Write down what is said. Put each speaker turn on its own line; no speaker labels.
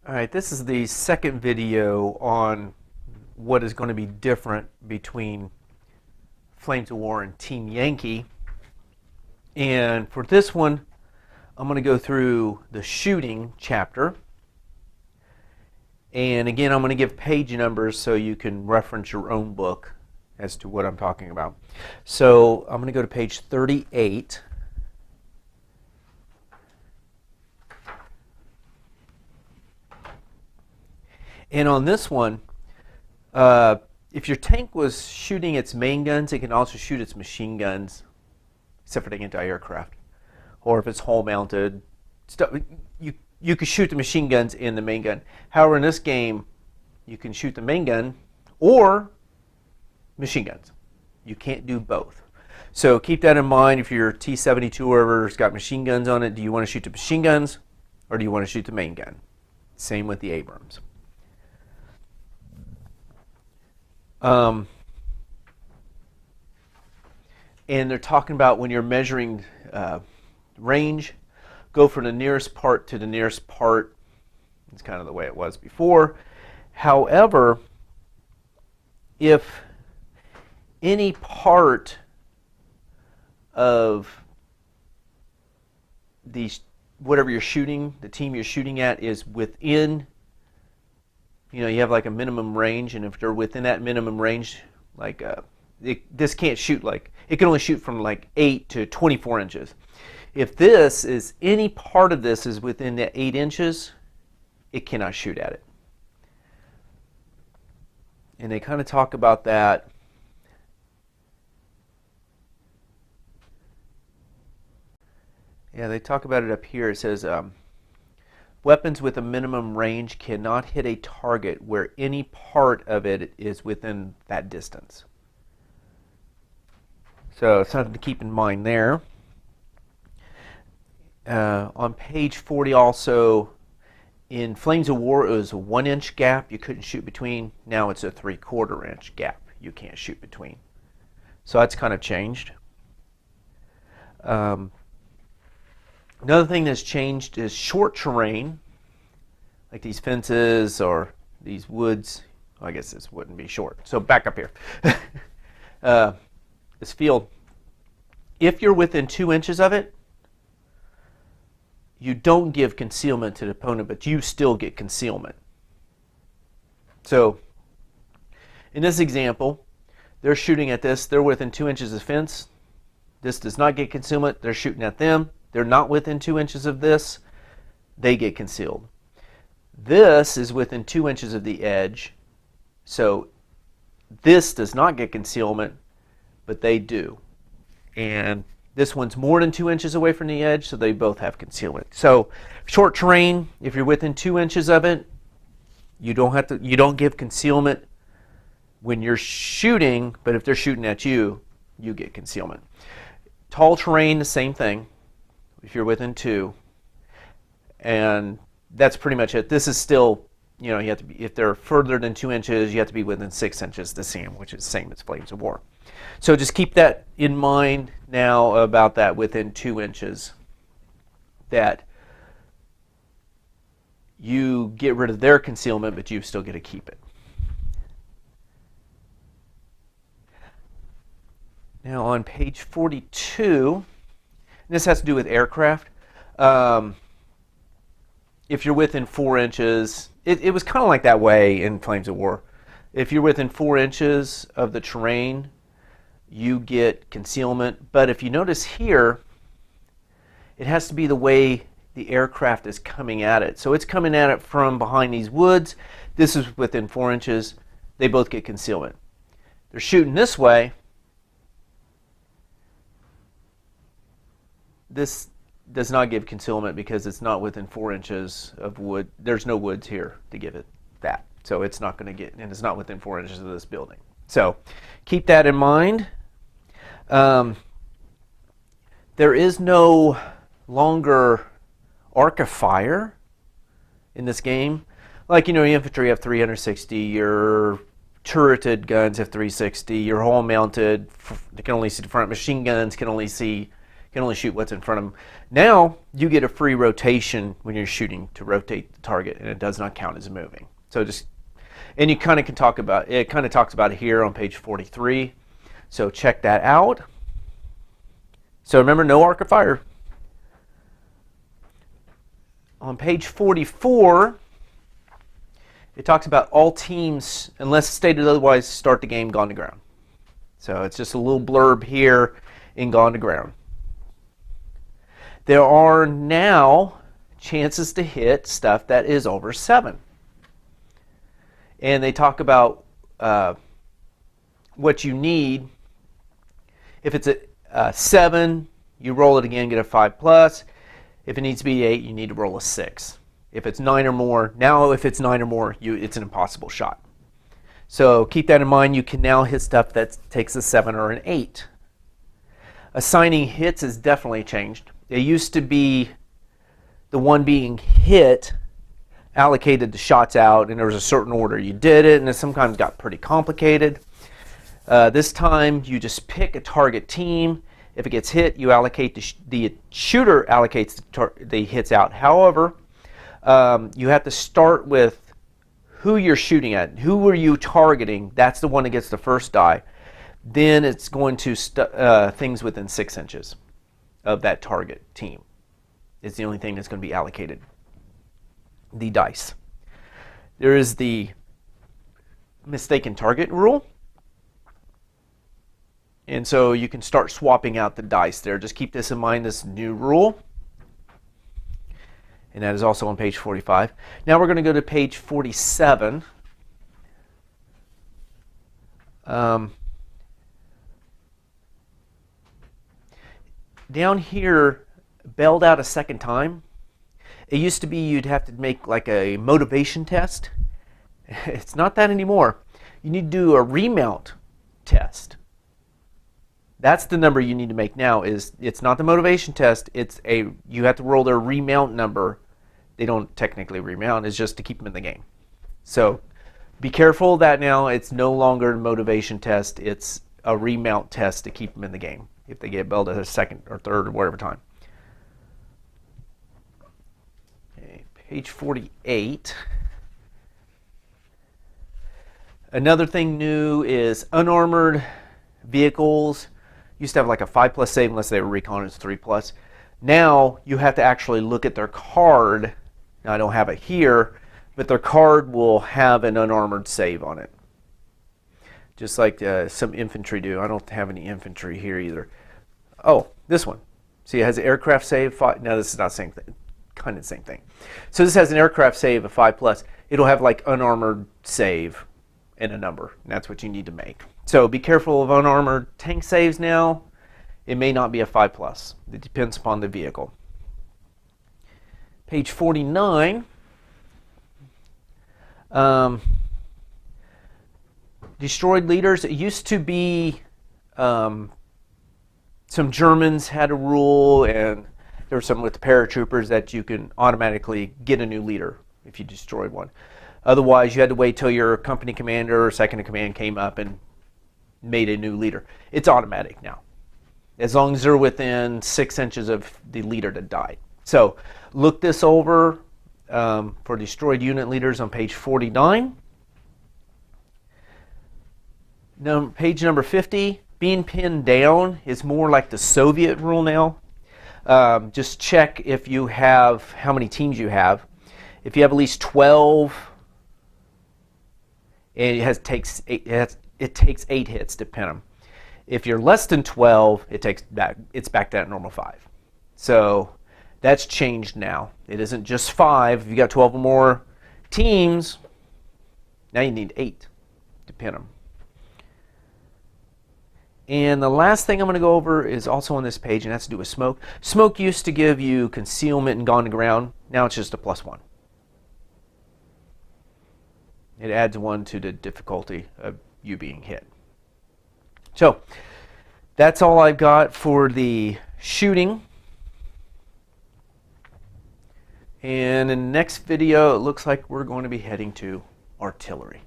All right, this is the second video on what is going to be different between Flames of War and Team Yankee. And for this one, I'm going to go through the shooting chapter. And again, I'm going to give page numbers so you can reference your own book as to what I'm talking about. So I'm going to go to page 38. And on this one, if your tank was shooting its main guns, it can also shoot its machine guns, except for the anti-aircraft. Or if it's hull-mounted, you could shoot the machine guns in the main gun. However, in this game, you can shoot the main gun or machine guns. You can't do both. So keep that in mind. If your T-72 or whatever's got machine guns on it, do you want to shoot the machine guns or do you want to shoot the main gun? Same with the Abrams. And they're talking about when you're measuring range, go from the nearest part to the nearest part. It's kind of the way it was before. However, if any part of these, whatever you're shooting, the team you're shooting at is within, you have like a minimum range, and if they're within that minimum range, like this can't shoot, like it can only shoot from like 8 to 24 inches. If this is, any part of this is within the 8 inches, it cannot shoot at it. And they kind of talk about that. Yeah, they talk about it up here. It says, weapons with a minimum range cannot hit a target where any part of it is within that distance. So something to keep in mind there. On page 40 also, in Flames of War, it was a 1-inch gap you couldn't shoot between. Now it's a 3/4 inch gap you can't shoot between. So that's kind of changed. Another thing that's changed is short terrain, like these fences or these woods. Well, I guess this wouldn't be short. So back up here. This field, if you're within 2 inches of it, you don't give concealment to the opponent, but you still get concealment. So in this example, they're shooting at this. They're within 2 inches of fence. This does not get concealment. They're shooting at them. They're not within 2 inches of this. They get concealed. This is within 2 inches of the edge. So this does not get concealment, but they do. And this one's more than 2 inches away from the edge, so they both have concealment. So short terrain, if you're within 2 inches of it, you don't give concealment when you're shooting, but if they're shooting at you, you get concealment. Tall terrain, the same thing. If you're within 2, and that's pretty much it. This is still, you have to be, if they're further than 2 inches, you have to be within 6 inches to see them, which is the same as Flames of War. So just keep that in mind now about that within 2 inches, that you get rid of their concealment, but you still get to keep it. Now on page 42, this has to do with aircraft. If you're within 4 inches, it was kind of like that way in Flames of War. If you're within 4 inches of the terrain, you get concealment. But if you notice here, it has to be the way the aircraft is coming at it. So it's coming at it from behind these woods. This is within 4 inches. They both get concealment. They're shooting this way. This does not give concealment because it's not within 4 inches of wood. There's no woods here to give it that. So it's not going to get, and it's not within 4 inches of this building. So keep that in mind. There is no longer arc of fire in this game. Like, your infantry have 360, your turreted guns have 360, your hull mounted, they can only see the front, machine guns can can only shoot what's in front of them. Now you get a free rotation when you're shooting to rotate the target, and it does not count as moving. So just, and you kind of can talk about it. Kind of talks about it here on page 43. So check that out. So remember, no arc of fire. On page 44, it talks about all teams, unless stated otherwise, start the game gone to ground. So it's just a little blurb here in gone to ground. There are now chances to hit stuff that is over 7. And they talk about what you need. If it's a 7, you roll it again, get a 5+. If it needs to be 8, you need to roll a 6. If it's 9 or more, now if it's 9 or more, it's an impossible shot. So keep that in mind. You can now hit stuff that takes a 7 or an 8. Assigning hits has definitely changed. It used to be the one being hit allocated the shots out, and there was a certain order you did it, and it sometimes got pretty complicated. This time you just pick a target team. If it gets hit, you allocate the shooter allocates the hits out. However, you have to start with who you're shooting at. Who are you targeting? That's the one that gets the first die. Then it's going to things within 6 inches of that target team. It's the only thing that's going to be allocated. The dice. There is the mistaken target rule. And so you can start swapping out the dice there. Just keep this in mind, this new rule. And that is also on page 45. Now we're going to go to page 47. Down here, bailed out a second time. It used to be you'd have to make like a motivation test. It's not that anymore. You need to do a remount test. That's the number you need to make now. It's not the motivation test. You have to roll their remount number. They don't technically remount. It's just to keep them in the game. So be careful of that now. It's no longer a motivation test. It's a remount test to keep them in the game if they get bailed at a second or third or whatever time. Okay, page 48. Another thing new is unarmored vehicles. Used to have like a 5+ save unless they were recon. It's 3+. Now you have to actually look at their card. Now I don't have it here, but their card will have an unarmored save on it. Just like some infantry do. I don't have any infantry here either. Oh, this one. See, it has an aircraft save. No, this is not the same thing. Kind of the same thing. So this has an aircraft save of 5+. It'll have like unarmored save and a number. And that's what you need to make. So be careful of unarmored tank saves now. It may not be a 5+. It depends upon the vehicle. Page 49. Destroyed leaders. It used to be some Germans had a rule, and there were some with the paratroopers that you can automatically get a new leader if you destroyed one. Otherwise, you had to wait till your company commander or second in command came up and made a new leader. It's automatic now, as long as they're within 6 inches of the leader that died. So look this over for destroyed unit leaders on page 49. Now, page number 50, being pinned down is more like the Soviet rule now. Just check if you have, how many teams you have. If you have at least 12, and it takes 8 hits to pin them. If you're less than 12, it's back to that normal 5. So that's changed now. It isn't just 5. If you got 12 or more teams, now you need 8 to pin them. And the last thing I'm going to go over is also on this page, and that's to do with smoke. Smoke used to give you concealment and gone to ground. Now it's just a +1. It adds 1 to the difficulty of you being hit. So that's all I've got for the shooting. And in the next video, it looks like we're going to be heading to artillery.